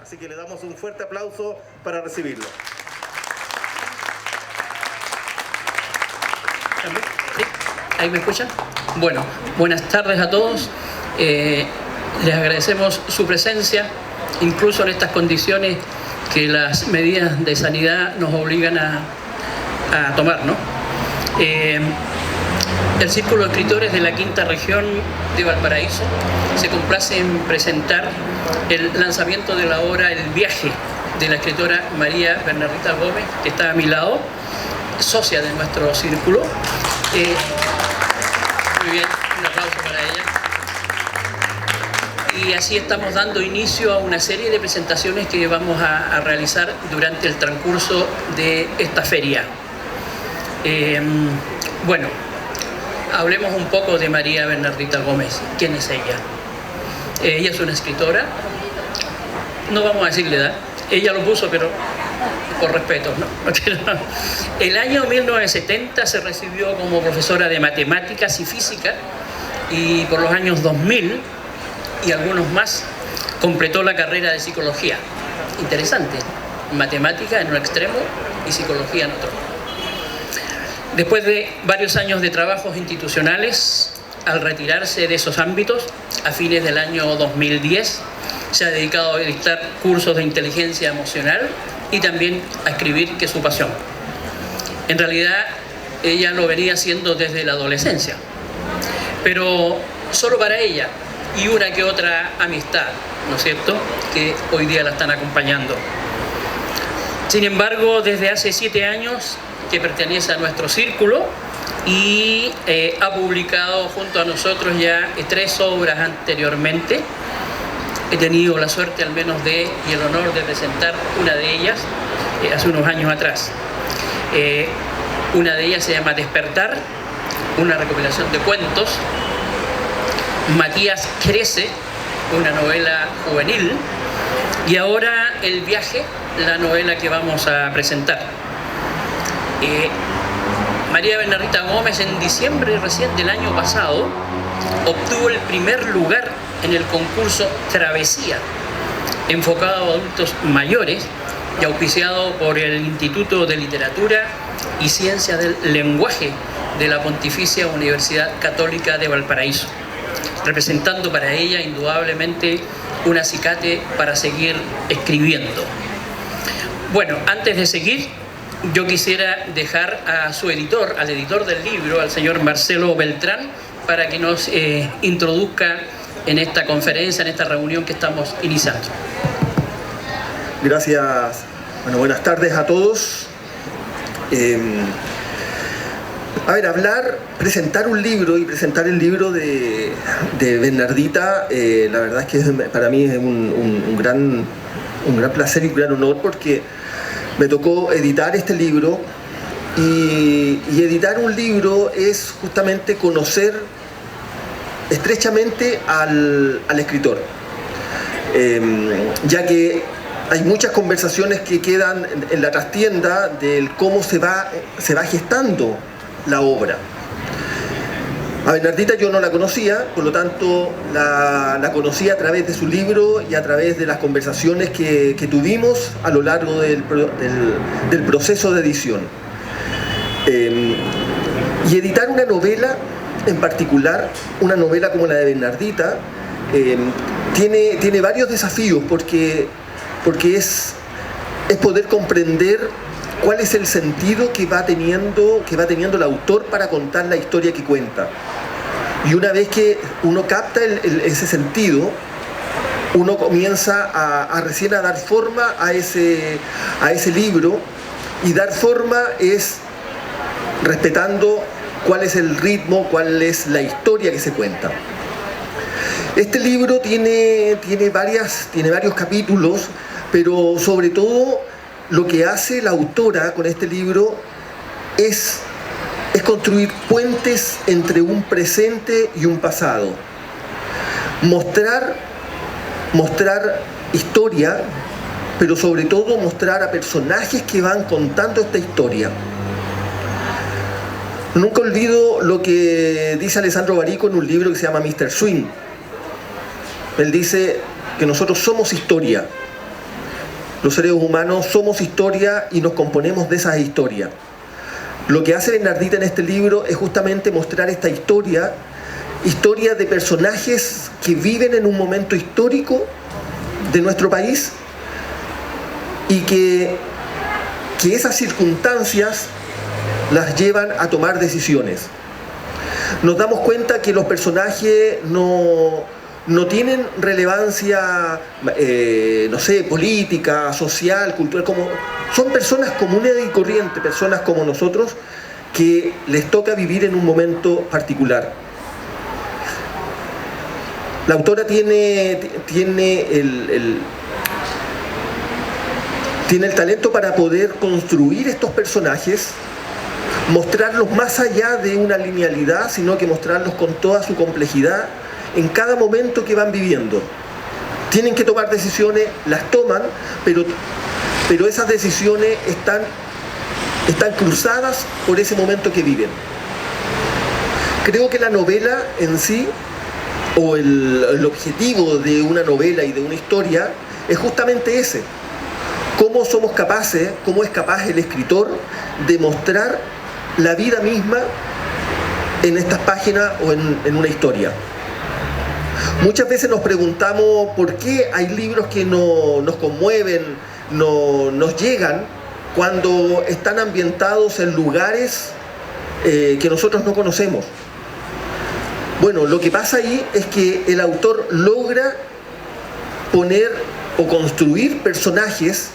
Así que le damos un fuerte aplauso para recibirlo. ¿Sí? ¿Ahí me escuchan? Bueno, buenas tardes a todos. Les agradecemos su presencia, incluso en estas condiciones que las medidas de sanidad nos obligan a tomar, ¿no? El Círculo de Escritores de la Quinta Región de Valparaíso se complace en presentar el lanzamiento de la obra El Viaje, de la escritora María Bernardita Gómez, que está a mi lado, socia de nuestro círculo. Muy bien, un aplauso para ella. Y así estamos dando inicio a una serie de presentaciones que vamos a realizar durante el transcurso de esta feria. Bueno, hablemos un poco de María Bernardita Gómez. ¿Quién es ella? Ella es una escritora. No vamos a decirle edad. Ella lo puso, pero por respeto, ¿no? El año 1970 se recibió como profesora de matemáticas y física, y por los años 2000 y algunos más completó la carrera de psicología. Interesante, matemática en un extremo y psicología en otro. Después de varios años de trabajos institucionales, al retirarse de esos ámbitos, a fines del año 2010, se ha dedicado a dictar cursos de inteligencia emocional y también a escribir, que es su pasión. En realidad, ella lo venía haciendo desde la adolescencia, pero solo para ella y una que otra amistad, ¿no es cierto?, que hoy día la están acompañando. Sin embargo, desde hace 7 años que pertenece a nuestro círculo y ha publicado junto a nosotros ya 3 obras anteriormente. He tenido la suerte al menos y el honor de presentar una de ellas hace unos años atrás. Una de ellas se llama Despertar, una recopilación de cuentos. Matías crece, una novela juvenil. Y ahora El Viaje, la novela que vamos a presentar. María Bernardita Gómez en diciembre recién del año pasado obtuvo el primer lugar en el concurso Travesía, enfocado a adultos mayores y auspiciado por el Instituto de Literatura y Ciencia del Lenguaje de la Pontificia Universidad Católica de Valparaíso, representando para ella indudablemente un acicate para seguir escribiendo. Bueno, antes de seguir, yo quisiera dejar a su editor, al editor del libro, al señor Marcelo Beltrán, para que nos introduzca en esta conferencia, en esta reunión que estamos iniciando. Gracias. Bueno, buenas tardes a todos. Presentar un libro y presentar el libro de Bernardita, la verdad es que para mí es un gran placer y un gran honor, porque me tocó editar este libro, y editar un libro es justamente conocer estrechamente al escritor, ya que hay muchas conversaciones que quedan en la trastienda del cómo se va gestando la obra. A Bernardita yo no la conocía, por lo tanto la conocí a través de su libro y a través de las conversaciones que tuvimos a lo largo del proceso de edición. Y editar una novela, en particular una novela como la de Bernardita, tiene varios desafíos, porque es poder comprender cuál es el sentido que va teniendo el autor para contar la historia que cuenta. Y una vez que uno capta ese sentido, uno comienza a recién a dar forma a ese libro, y dar forma es respetando cuál es el ritmo, cuál es la historia que se cuenta. Este libro tiene varios capítulos, pero sobre todo lo que hace la autora con este libro es construir puentes entre un presente y un pasado. Mostrar historia, pero sobre todo mostrar a personajes que van contando esta historia. Nunca olvido lo que dice Alessandro Barico en un libro que se llama Mr. Swing. Él dice que nosotros somos historia. Los seres humanos somos historia y nos componemos de esas historias. Lo que hace Bernardita en este libro es justamente mostrar esta historia de personajes que viven en un momento histórico de nuestro país y que esas circunstancias las llevan a tomar decisiones. Nos damos cuenta que los personajes no tienen relevancia, no sé, política, social, cultural, son personas comunes y corrientes, personas como nosotros, que les toca vivir en un momento particular. La autora tiene el talento para poder construir estos personajes, mostrarlos más allá de una linealidad, sino que mostrarlos con toda su complejidad en cada momento que van viviendo. Tienen que tomar decisiones, las toman, pero esas decisiones están cruzadas por ese momento que viven. Creo que la novela en sí, o el objetivo de una novela y de una historia, es justamente ese. Cómo somos capaces, cómo es capaz el escritor de mostrar la vida misma en estas páginas o en una historia. Muchas veces nos preguntamos por qué hay libros que nos conmueven, nos llegan cuando están ambientados en lugares que nosotros no conocemos. Bueno, lo que pasa ahí es que el autor logra poner o construir personajes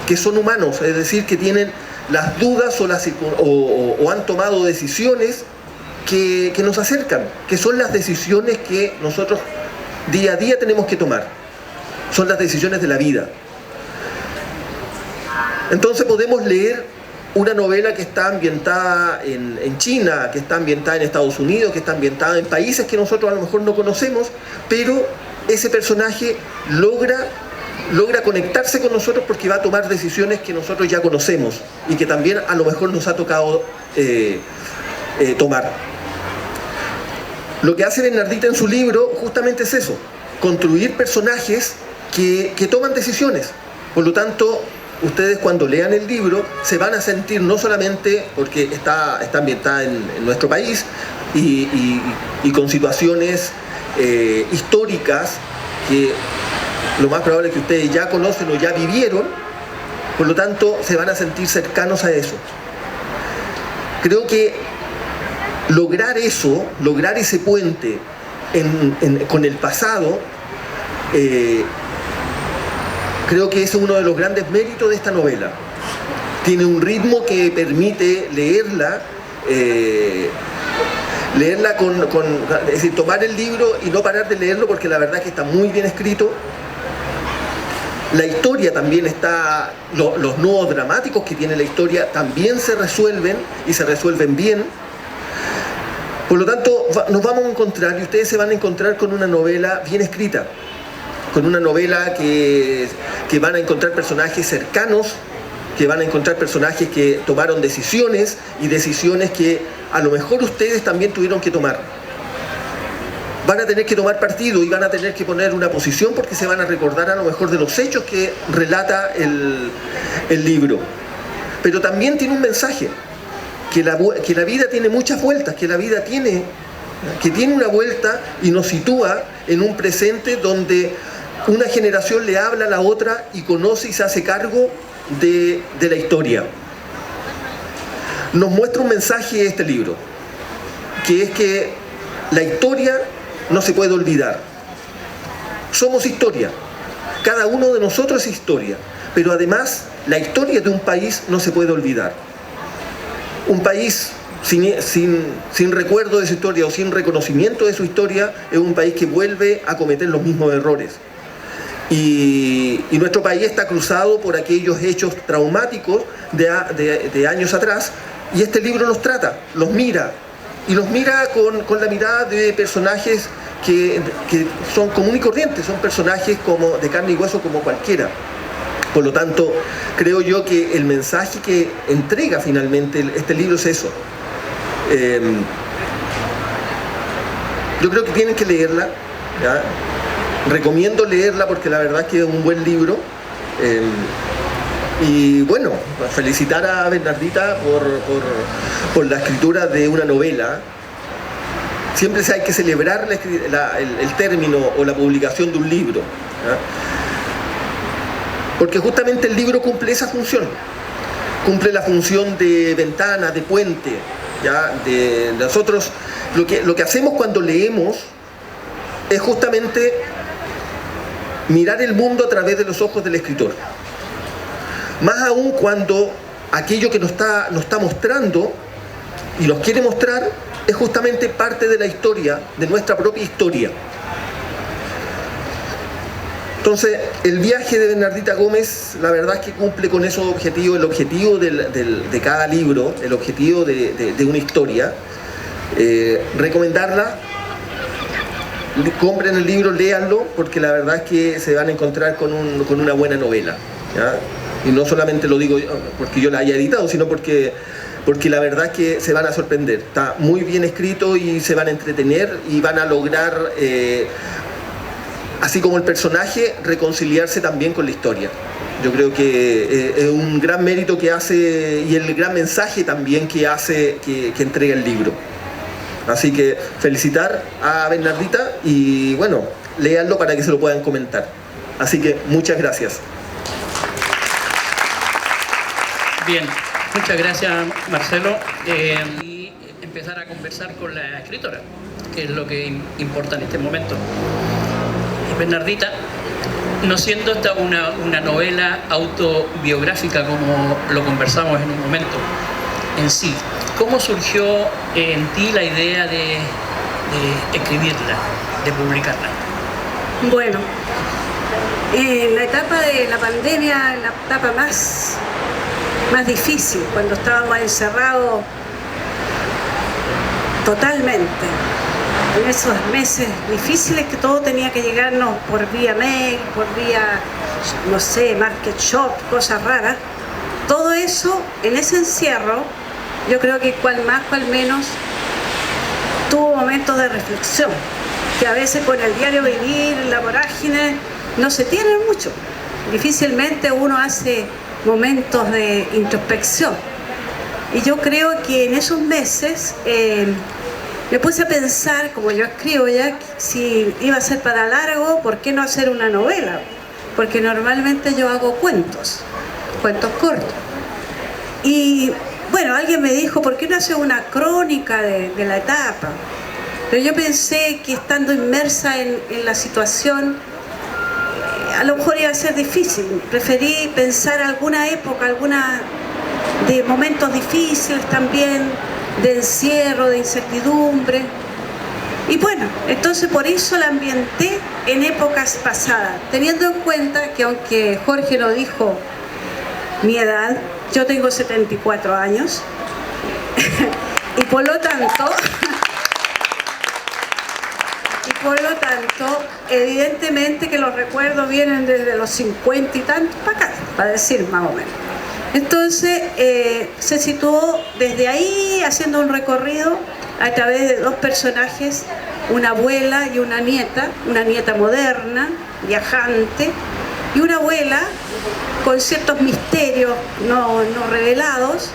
que son humanos, es decir, que tienen las dudas o han tomado decisiones que nos acercan, que son las decisiones que nosotros día a día tenemos que tomar. Son las decisiones de la vida. Entonces podemos leer una novela que está ambientada en China, que está ambientada en Estados Unidos, que está ambientada en países que nosotros a lo mejor no conocemos, pero ese personaje logra conectarse con nosotros porque va a tomar decisiones que nosotros ya conocemos y que también a lo mejor nos ha tocado tomar. Lo que hace Bernardita en su libro justamente es eso, construir personajes que toman decisiones. Por lo tanto, ustedes cuando lean el libro se van a sentir no solamente porque está ambientada en nuestro país y con situaciones históricas que lo más probable es que ustedes ya conocen o ya vivieron, por lo tanto se van a sentir cercanos a eso. Creo que lograr ese puente con el pasado, creo que es uno de los grandes méritos de esta novela. Tiene un ritmo que permite leerla es decir, tomar el libro y no parar de leerlo porque la verdad es que está muy bien escrito. La historia también está, los nudos dramáticos que tiene la historia también se resuelven y se resuelven bien. Por lo tanto, nos vamos a encontrar y ustedes se van a encontrar con una novela bien escrita, con una novela que van a encontrar personajes cercanos, que van a encontrar personajes que tomaron decisiones y decisiones que a lo mejor ustedes también tuvieron que tomar. Van a tener que tomar partido y van a tener que poner una posición porque se van a recordar a lo mejor de los hechos que relata el libro. Pero también tiene un mensaje, que la vida tiene muchas vueltas, que la vida tiene una vuelta y nos sitúa en un presente donde una generación le habla a la otra y conoce y se hace cargo de la historia. Nos muestra un mensaje este libro, que es que la historia no se puede olvidar. Somos historia. Cada uno de nosotros es historia. Pero además, la historia de un país no se puede olvidar. Un país sin recuerdo de su historia o sin reconocimiento de su historia es un país que vuelve a cometer los mismos errores. Y nuestro país está cruzado por aquellos hechos traumáticos de años atrás, y este libro los trata, los mira, y los mira con la mirada de personajes que son comunes y corrientes, son personajes como de carne y hueso como cualquiera. Por lo tanto, creo yo que el mensaje que entrega finalmente este libro es eso. Yo creo que tienen que leerla, ¿ya? Recomiendo leerla porque la verdad es que es un buen libro. Y bueno, felicitar a Bernardita por la escritura de una novela. Siempre hay que celebrar el término o la publicación de un libro, ¿ya? Porque justamente el libro cumple esa función, cumple la función de ventana, de puente, ¿ya? De nosotros, lo que hacemos cuando leemos es justamente mirar el mundo a través de los ojos del escritor. Más aún cuando aquello que nos está mostrando y nos quiere mostrar es justamente parte de la historia, de nuestra propia historia. Entonces, el viaje de Bernardita Gómez, la verdad es que cumple con esos objetivos, el objetivo de cada libro, el objetivo de una historia. Recomendarla, compren el libro, léanlo, porque la verdad es que se van a encontrar con una buena novela, ¿ya? Y no solamente lo digo porque yo la haya editado, sino porque la verdad es que se van a sorprender. Está muy bien escrito y se van a entretener y van a lograr, así como el personaje, reconciliarse también con la historia. Yo creo que es un gran mérito que hace y el gran mensaje también que hace, que entrega el libro. Así que felicitar a Bernardita y bueno, léanlo para que se lo puedan comentar. Así que muchas gracias. Bien, muchas gracias Marcelo. Y empezar a conversar con la escritora, que es lo que importa en este momento. Bernardita, no siendo esta una novela autobiográfica como lo conversamos en un momento en sí, ¿cómo surgió en ti la idea de escribirla, de publicarla? Bueno, en la etapa de la pandemia, la etapa más difícil, cuando estábamos encerrados totalmente, en esos meses difíciles que todo tenía que llegarnos por vía mail, por vía, no sé, market shop, cosas raras, todo eso, en ese encierro, yo creo que cual más, cual menos, tuvo momentos de reflexión, que a veces con el diario vivir, la vorágine, no se tienen mucho. Difícilmente uno hace momentos de introspección. Y yo creo que en esos meses me puse a pensar, como yo escribo ya, si iba a ser para largo, ¿por qué no hacer una novela? Porque normalmente yo hago cuentos cortos. Y bueno, alguien me dijo, ¿por qué no hacer una crónica de la etapa? Pero yo pensé que estando inmersa en la situación, a lo mejor iba a ser difícil. Preferí pensar alguna época, de momentos difíciles también, de encierro, de incertidumbre. Y bueno, entonces por eso la ambienté en épocas pasadas, teniendo en cuenta que aunque Jorge no dijo mi edad, yo tengo 74 años y por lo tanto, evidentemente que los recuerdos vienen desde los 50 y tantos para acá, para decir más o menos. Entonces se situó desde ahí haciendo un recorrido a través de dos personajes, una abuela y una nieta moderna, viajante, y una abuela con ciertos misterios no revelados,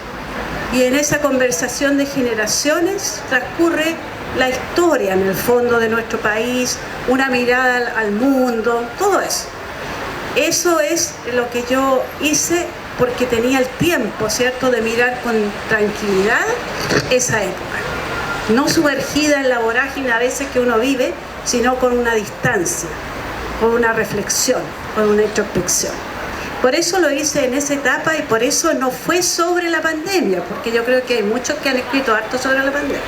y en esa conversación de generaciones transcurre la historia en el fondo de nuestro país, una mirada al mundo, todo eso. Eso es lo que yo hice porque tenía el tiempo, ¿cierto?, de mirar con tranquilidad esa época. No sumergida en la vorágine a veces que uno vive, sino con una distancia, con una reflexión, con una introspección. Por eso lo hice en esa etapa y por eso no fue sobre la pandemia, porque yo creo que hay muchos que han escrito harto sobre la pandemia.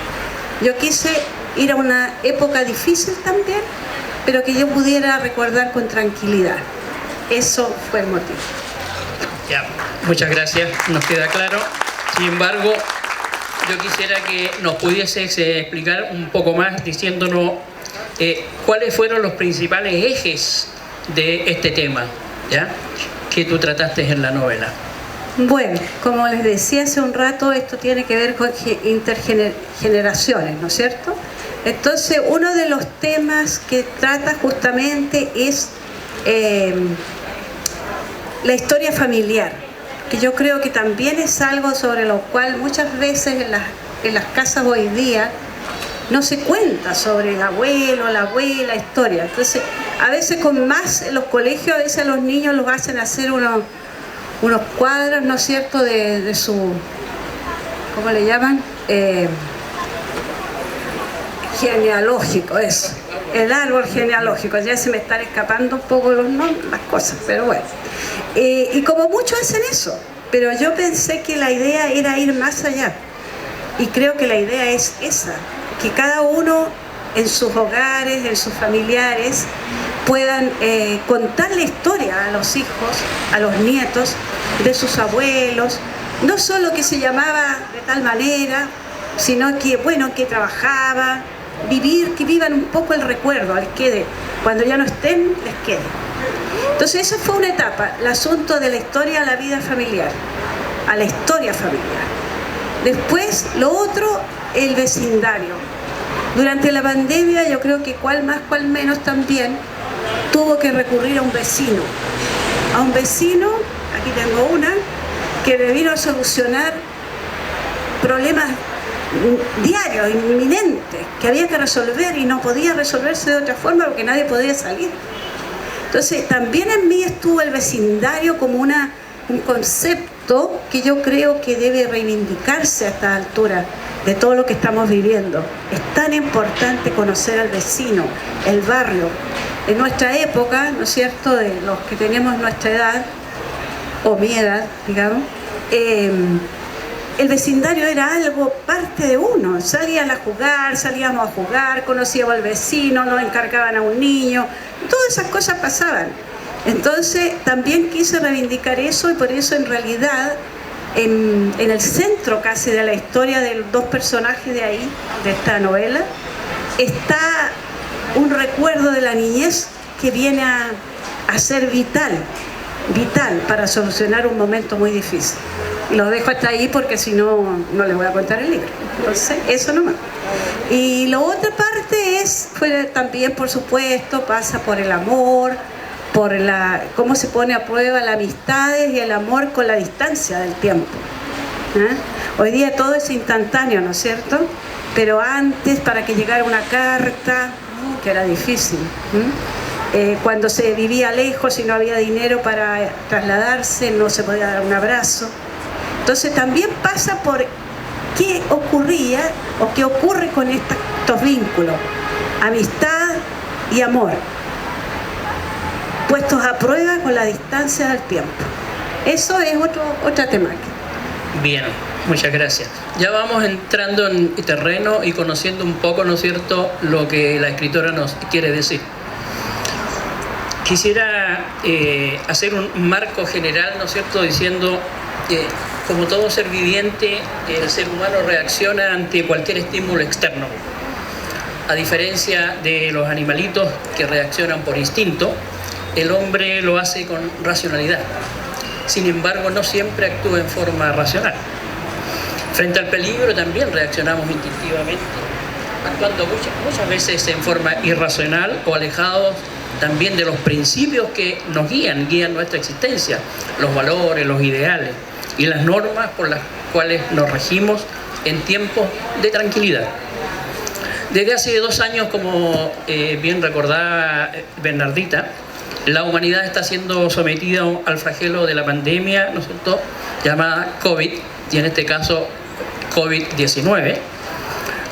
Yo quise ir a una época difícil también, pero que yo pudiera recordar con tranquilidad. Eso fue el motivo. Ya, muchas gracias, nos queda claro. Sin embargo, yo quisiera que nos pudieses explicar un poco más diciéndonos cuáles fueron los principales ejes de este tema, ¿ya?, que tú trataste en la novela. Bueno, como les decía hace un rato, esto tiene que ver con intergeneraciones, ¿no es cierto? Entonces, uno de los temas que trata justamente es la historia familiar, que yo creo que también es algo sobre lo cual muchas veces en las casas hoy día no se cuenta sobre el abuelo, la abuela, historia. Entonces, a veces con más en los colegios, a veces a los niños los hacen hacer unos cuadros, ¿no es cierto?, de su, ¿cómo le llaman? Genealógico, eso. El árbol genealógico. Ya se me están escapando un poco las cosas, pero bueno. Y como muchos hacen eso, pero yo pensé que la idea era ir más allá. Y creo que la idea es esa, que cada uno en sus hogares, en sus familiares, puedan contar la historia a los hijos, a los nietos, de sus abuelos, no solo que se llamaba de tal manera, sino que, bueno, que trabajaba, que vivan un poco el recuerdo, les quede, cuando ya no estén, les quede. Entonces esa fue una etapa, el asunto de la historia a la vida familiar, a la historia familiar. Después, lo otro, el vecindario. Durante la pandemia, yo creo que cual más, cual menos también, tuvo que recurrir a un vecino. A un vecino, aquí tengo una, que me vino a solucionar problemas diarios, inminentes, que había que resolver y no podía resolverse de otra forma porque nadie podía salir. Entonces, también en mí estuvo el vecindario como un concepto que yo creo que debe reivindicarse a esta altura de todo lo que estamos viviendo. Es tan importante conocer al vecino, el barrio. En nuestra época, ¿no es cierto?, de los que teníamos nuestra edad, o mi edad, digamos, el vecindario era algo parte de uno. Salíamos a jugar, conocíamos al vecino, nos encargaban a un niño, todas esas cosas pasaban. Entonces también quise reivindicar eso y por eso en realidad en el centro casi de la historia de los dos personajes de ahí, de esta novela, está un recuerdo de la niñez que viene a ser vital para solucionar un momento muy difícil. Y lo dejo hasta ahí porque si no, no les voy a contar el libro. Entonces, eso nomás. Y la otra parte también, por supuesto, pasa por el amor, por cómo se pone a prueba la amistad y el amor con la distancia del tiempo. Hoy día todo es instantáneo, ¿no es cierto? Pero antes, para que llegara una carta, que era difícil, cuando se vivía lejos y no había dinero para trasladarse, no se podía dar un abrazo. Entonces también pasa por qué ocurría o qué ocurre con estos vínculos, amistad y amor, puestos a prueba con la distancia del tiempo. Eso es otra temática. Bien, muchas gracias. Ya vamos entrando en terreno y conociendo un poco, ¿no es cierto?, lo que la escritora nos quiere decir. Quisiera hacer un marco general, ¿no es cierto?, diciendo que como todo ser viviente, el ser humano reacciona ante cualquier estímulo externo. A diferencia de los animalitos que reaccionan por instinto, el hombre lo hace con racionalidad. Sin embargo, no siempre actúa en forma racional. Frente al peligro también reaccionamos instintivamente, actuando muchas veces en forma irracional o alejados también de los principios que nos guían nuestra existencia, los valores, los ideales y las normas por las cuales nos regimos en tiempos de tranquilidad. Desde hace 2 años, como bien recordaba Bernardita, la humanidad está siendo sometida al flagelo de la pandemia, ¿no es cierto?, llamada COVID, y en este caso COVID-19,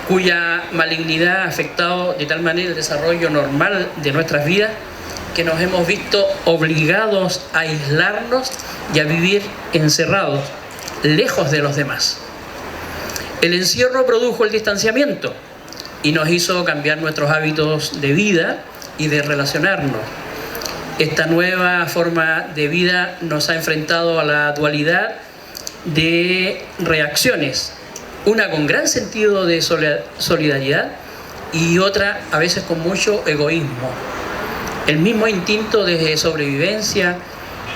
cuya malignidad ha afectado de tal manera el desarrollo normal de nuestras vidas que nos hemos visto obligados a aislarnos y a vivir encerrados, lejos de los demás. El encierro produjo el distanciamiento y nos hizo cambiar nuestros hábitos de vida y de relacionarnos. Esta nueva forma de vida nos ha enfrentado a la dualidad de reacciones, una con gran sentido de solidaridad y otra a veces con mucho egoísmo. El mismo instinto de sobrevivencia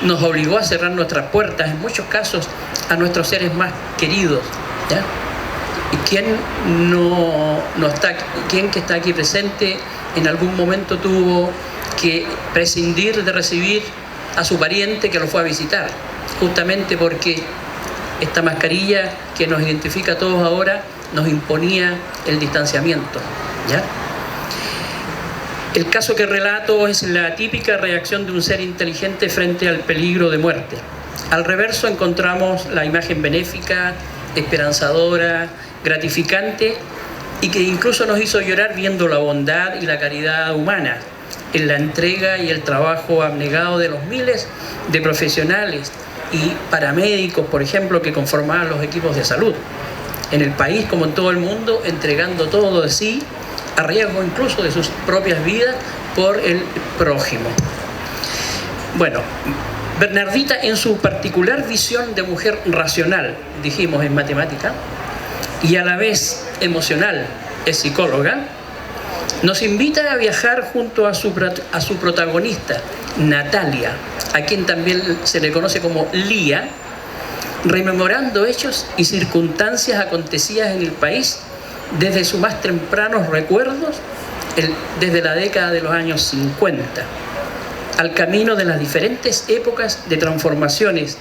nos obligó a cerrar nuestras puertas, en muchos casos, a nuestros seres más queridos, ¿ya? ¿Y quién que está aquí presente en algún momento tuvo que prescindir de recibir a su pariente que lo fue a visitar, justamente porque esta mascarilla que nos identifica a todos ahora nos imponía el distanciamiento, ¿ya? El caso que relato es la típica reacción de un ser inteligente frente al peligro de muerte. Al reverso encontramos la imagen benéfica, esperanzadora, gratificante y que incluso nos hizo llorar viendo la bondad y la caridad humana en la entrega y el trabajo abnegado de los miles de profesionales y paramédicos, por ejemplo, que conformaban los equipos de salud en el país como en todo el mundo, entregando todo de sí, a riesgo incluso de sus propias vidas por el prójimo. Bueno, Bernardita, en su particular visión de mujer racional, dijimos en matemática, y a la vez emocional, es psicóloga, nos invita a viajar junto a su protagonista, Natalia, a quien también se le conoce como Lía, rememorando hechos y circunstancias acontecidas en el país desde sus más tempranos recuerdos, desde la década de los años 50, al camino de las diferentes épocas de transformaciones,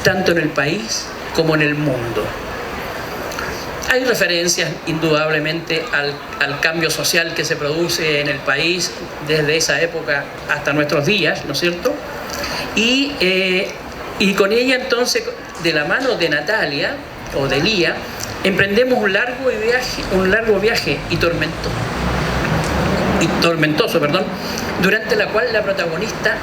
tanto en el país como en el mundo. Hay referencias indudablemente al cambio social que se produce en el país desde esa época hasta nuestros días, ¿no es cierto? Y con ella entonces, de la mano de Natalia, o de Lía, emprendemos un largo viaje y tormentoso, durante la cual la protagonista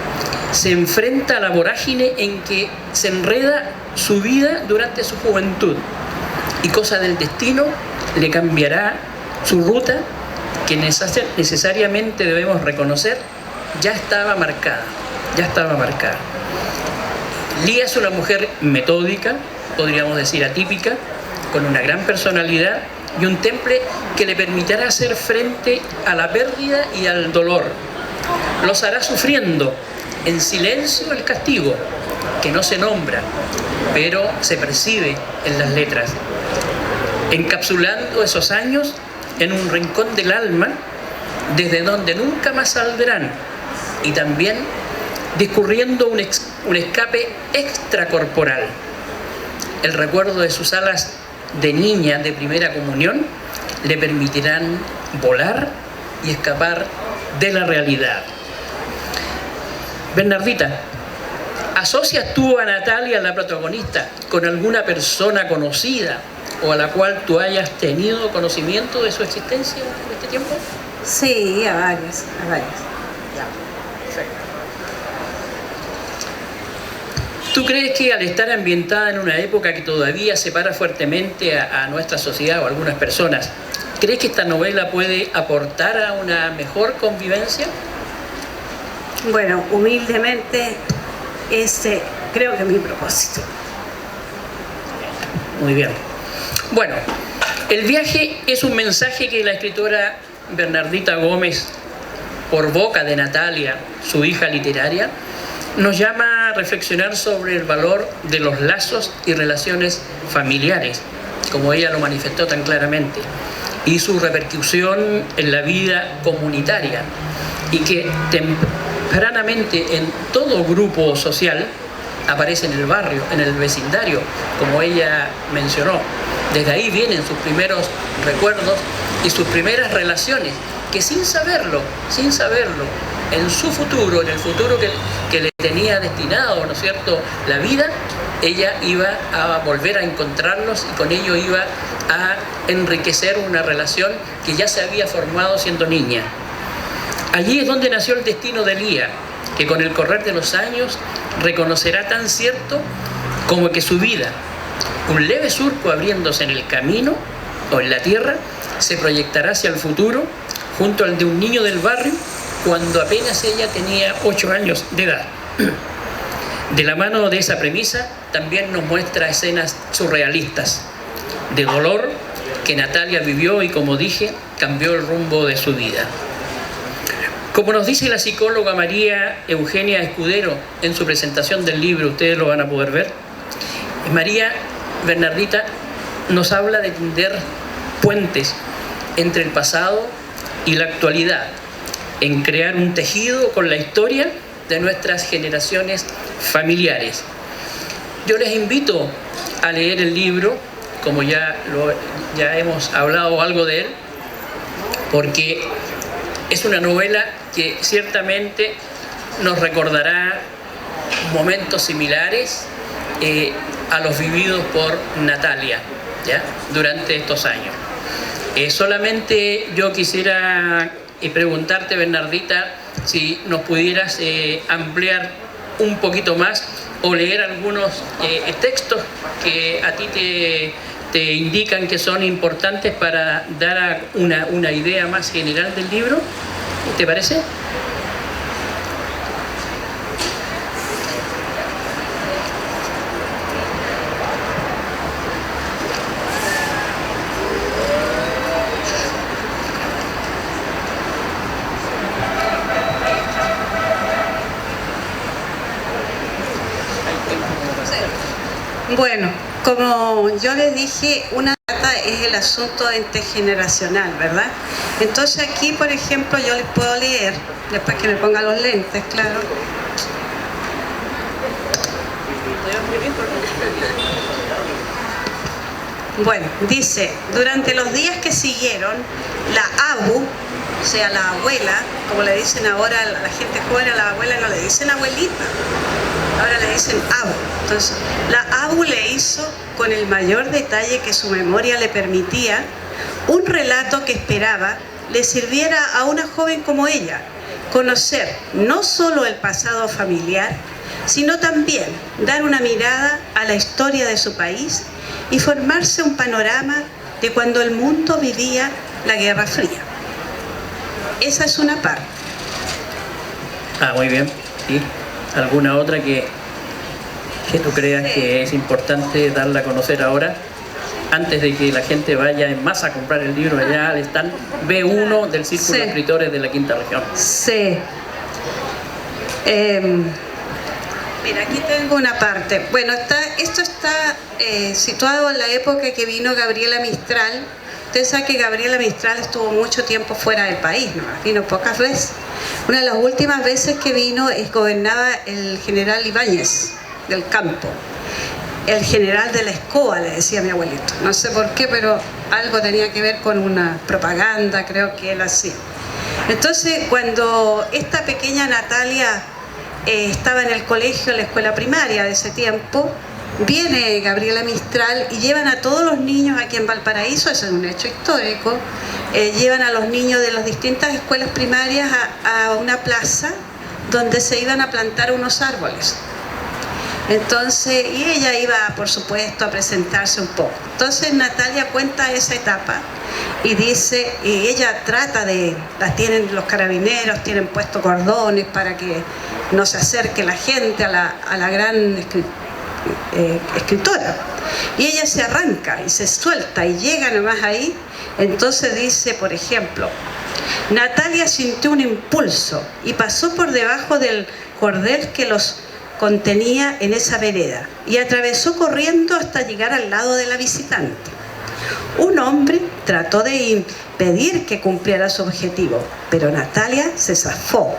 se enfrenta a la vorágine en que se enreda su vida durante su juventud, y cosa del destino le cambiará su ruta, que necesariamente debemos reconocer ya estaba marcada. Lía es una mujer metódica, podríamos decir atípica, con una gran personalidad y un temple que le permitirá hacer frente a la pérdida y al dolor. Los hará sufriendo en silencio el castigo, que no se nombra, pero se percibe en las letras, encapsulando esos años en un rincón del alma desde donde nunca más saldrán, y también discurriendo un escape extracorporal. El recuerdo de sus alas de niña de primera comunión le permitirán volar y escapar de la realidad. Bernardita, ¿asocias tú a Natalia, la protagonista, con alguna persona conocida o a la cual tú hayas tenido conocimiento de su existencia en este tiempo? Sí, a varias. Ya, perfecto. ¿Tú crees que al estar ambientada en una época que todavía separa fuertemente a nuestra sociedad o a algunas personas, crees que esta novela puede aportar a una mejor convivencia? Bueno, humildemente, ese creo que es mi propósito. Muy bien. Bueno, el viaje es un mensaje que la escritora Bernardita Gómez, por boca de Natalia, su hija literaria, nos llama a reflexionar sobre el valor de los lazos y relaciones familiares, como ella lo manifestó tan claramente, y su repercusión en la vida comunitaria, y que tempranamente en todo grupo social aparece en el barrio, en el vecindario, como ella mencionó. Desde ahí vienen sus primeros recuerdos y sus primeras relaciones, que sin saberlo, en su futuro, en el futuro que le tenía destinado, ¿no es cierto?, la vida, ella iba a volver a encontrarlos y con ello iba a enriquecer una relación que ya se había formado siendo niña. Allí es donde nació el destino de Lía, que con el correr de los años reconocerá tan cierto como que su vida, un leve surco abriéndose en el camino o en la tierra, se proyectará hacia el futuro junto al de un niño del barrio cuando apenas ella tenía 8 años de edad. De la mano de esa premisa también nos muestra escenas surrealistas de dolor que Natalia vivió y, como dije, cambió el rumbo de su vida. Como nos dice la psicóloga María Eugenia Escudero en su presentación del libro, ustedes lo van a poder ver, María Bernardita nos habla de tender puentes entre el pasado y la actualidad, en crear un tejido con la historia de nuestras generaciones familiares. Yo les invito a leer el libro, como ya hemos hablado algo de él, porque es una novela que ciertamente nos recordará momentos similares a los vividos por Natalia, ¿ya?, durante estos años. Solamente yo quisiera preguntarte, Bernardita, si nos pudieras ampliar un poquito más o leer algunos textos que a ti te indican que son importantes para dar una idea más general del libro. ¿Te parece? Bueno, como yo les dije, una trata es el asunto intergeneracional, ¿verdad? Entonces aquí, por ejemplo, yo les puedo leer, después que me ponga los lentes, claro. Bueno, dice, durante los días que siguieron, la abu, o sea, la abuela, como le dicen ahora a la gente joven, a la abuela no le dicen abuelita, ahora le dicen abu. Entonces, la abu le hizo, con el mayor detalle que su memoria le permitía, un relato que esperaba le sirviera a una joven como ella conocer no solo el pasado familiar, sino también dar una mirada a la historia de su país y formarse un panorama de cuando el mundo vivía la Guerra Fría. Esa es una parte. Muy bien. ¿Y alguna otra que tú creas que es importante darla a conocer ahora, antes de que la gente vaya en masa a comprar el libro allá al stand B1 del Círculo de Escritores de la Quinta Región? Sí. Mira, aquí tengo una parte. Bueno, esto está situado en la época que vino Gabriela Mistral. Usted sabe que Gabriela Mistral estuvo mucho tiempo fuera del país, ¿no? Vino pocas veces. Una de las últimas veces que vino gobernaba el general Ibáñez del Campo. El general de la escoba, le decía mi abuelito. No sé por qué, pero algo tenía que ver con una propaganda, creo que él hacía. Entonces, cuando esta pequeña Natalia estaba en el colegio, en la escuela primaria de ese tiempo, viene Gabriela Mistral y llevan a todos los niños aquí en Valparaíso, eso es un hecho histórico, llevan a los niños de las distintas escuelas primarias a una plaza donde se iban a plantar unos árboles. Entonces, y ella iba, por supuesto, a presentarse un poco. Entonces Natalia cuenta esa etapa y dice, y ella trata de, los carabineros tienen puesto cordones para que no se acerque la gente a la gran escritora. Y ella se arranca y se suelta y llega nomás ahí. Entonces dice, por ejemplo, Natalia sintió un impulso y pasó por debajo del cordel que los contenía en esa vereda y atravesó corriendo hasta llegar al lado de la visitante. Un hombre trató de impedir que cumpliera su objetivo, pero Natalia se zafó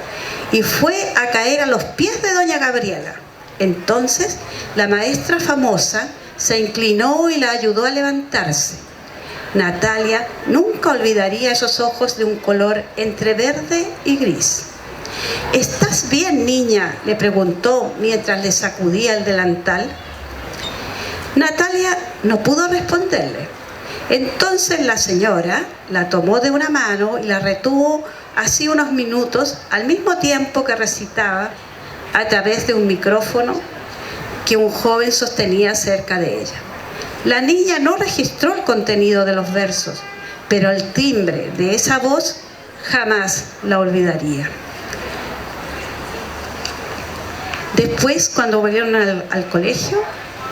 y fue a caer a los pies de doña Gabriela. Entonces la maestra famosa se inclinó y la ayudó a levantarse. Natalia nunca olvidaría esos ojos de un color entre verde y gris. ¿Estás bien, niña?, le preguntó mientras le sacudía el delantal. Natalia no pudo responderle. Entonces la señora la tomó de una mano y la retuvo así unos minutos, al mismo tiempo que recitaba a través de un micrófono que un joven sostenía cerca de ella. La niña no registró el contenido de los versos, pero el timbre de esa voz jamás la olvidaría. Después, cuando volvieron al colegio,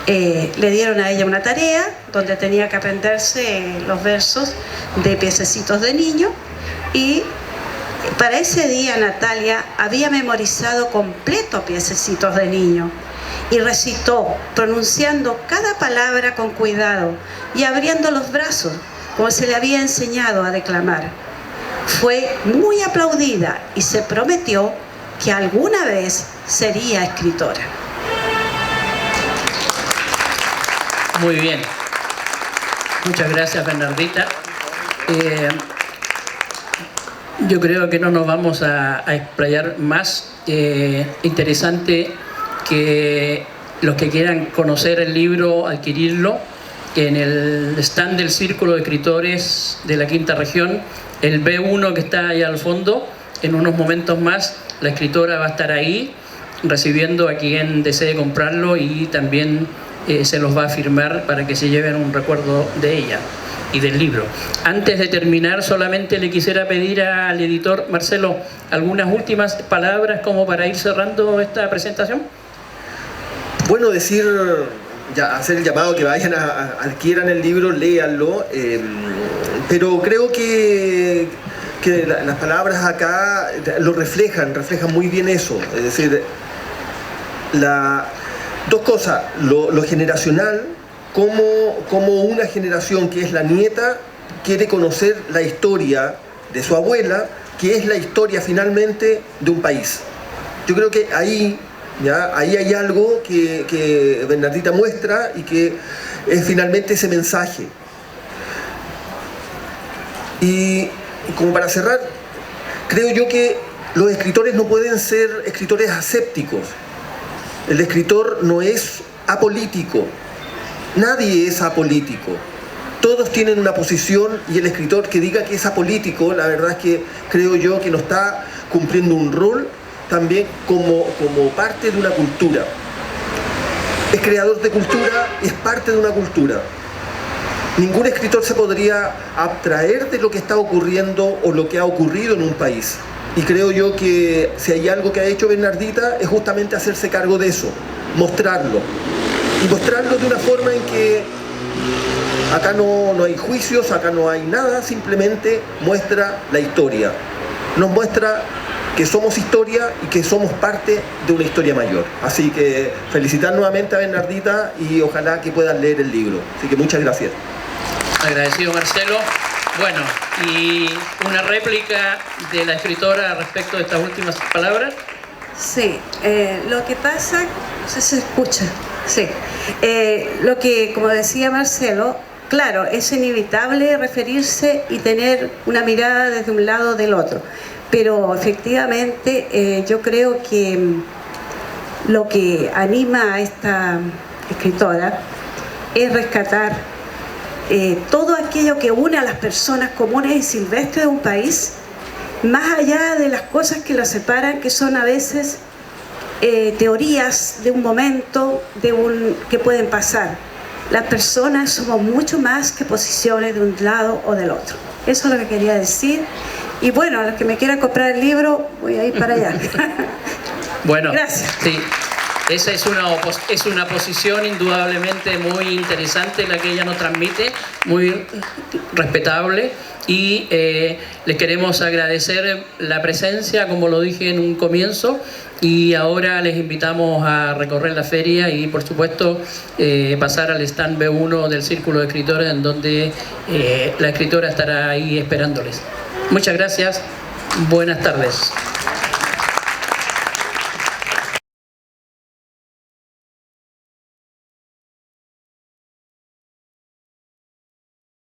le dieron a ella una tarea donde tenía que aprenderse los versos de Piececitos de Niño, y para ese día Natalia había memorizado completo Piececitos de Niño y recitó, pronunciando cada palabra con cuidado y abriendo los brazos como se le había enseñado a declamar. Fue muy aplaudida y se prometió que alguna vez sería escritora. Muy bien. Muchas gracias, Bernardita. Yo creo que no nos vamos a explayar más. Interesante que los que quieran conocer el libro, adquirirlo, en el stand del Círculo de Escritores de la Quinta Región, el B1 que está allá al fondo, en unos momentos más la escritora va a estar ahí recibiendo a quien desee comprarlo y también se los va a firmar para que se lleven un recuerdo de ella y del libro. Antes de terminar, solamente le quisiera pedir al editor Marcelo algunas últimas palabras como para ir cerrando esta presentación. Bueno, decir, ya, hacer el llamado que vayan adquieran el libro, léanlo, pero creo que las palabras acá lo reflejan muy bien eso. Es decir, dos cosas, lo generacional, como una generación que es la nieta quiere conocer la historia de su abuela, que es la historia finalmente de un país. Yo creo que ahí hay algo que Bernardita muestra y que es finalmente ese mensaje. Y como para cerrar, creo yo que los escritores no pueden ser escritores asépticos. El escritor no es apolítico. Nadie es apolítico. Todos tienen una posición y el escritor que diga que es apolítico, la verdad es que creo yo que no está cumpliendo un rol también como parte de una cultura. Es creador de cultura, es parte de una cultura. Ningún escritor se podría abstraer de lo que está ocurriendo o lo que ha ocurrido en un país. Y creo yo que si hay algo que ha hecho Bernardita es justamente hacerse cargo de eso, mostrarlo. Y mostrarlo de una forma en que acá no hay juicios, acá no hay nada, simplemente muestra la historia. Nos muestra que somos historia y que somos parte de una historia mayor. Así que felicitar nuevamente a Bernardita y ojalá que puedan leer el libro. Así que muchas gracias. Agradecido, Marcelo. Bueno, y una réplica de la escritora respecto de estas últimas palabras. Sí, lo que pasa, no sé si se escucha, sí, lo que, como decía Marcelo, claro, es inevitable referirse y tener una mirada desde un lado o del otro, pero efectivamente yo creo que lo que anima a esta escritora es rescatar todo aquello que une a las personas comunes y silvestres de un país, más allá de las cosas que las separan, que son a veces teorías de un momento, que pueden pasar. Las personas somos mucho más que posiciones de un lado o del otro. Eso es lo que quería decir. Y bueno, a los que me quieran comprar el libro, voy a ir para allá. Bueno, gracias. Sí. Esa es una posición indudablemente muy interesante la que ella nos transmite, muy respetable, y les queremos agradecer la presencia, como lo dije en un comienzo, y ahora les invitamos a recorrer la feria y por supuesto pasar al stand B1 del Círculo de Escritores, en donde la escritora estará ahí esperándoles. Muchas gracias, buenas tardes.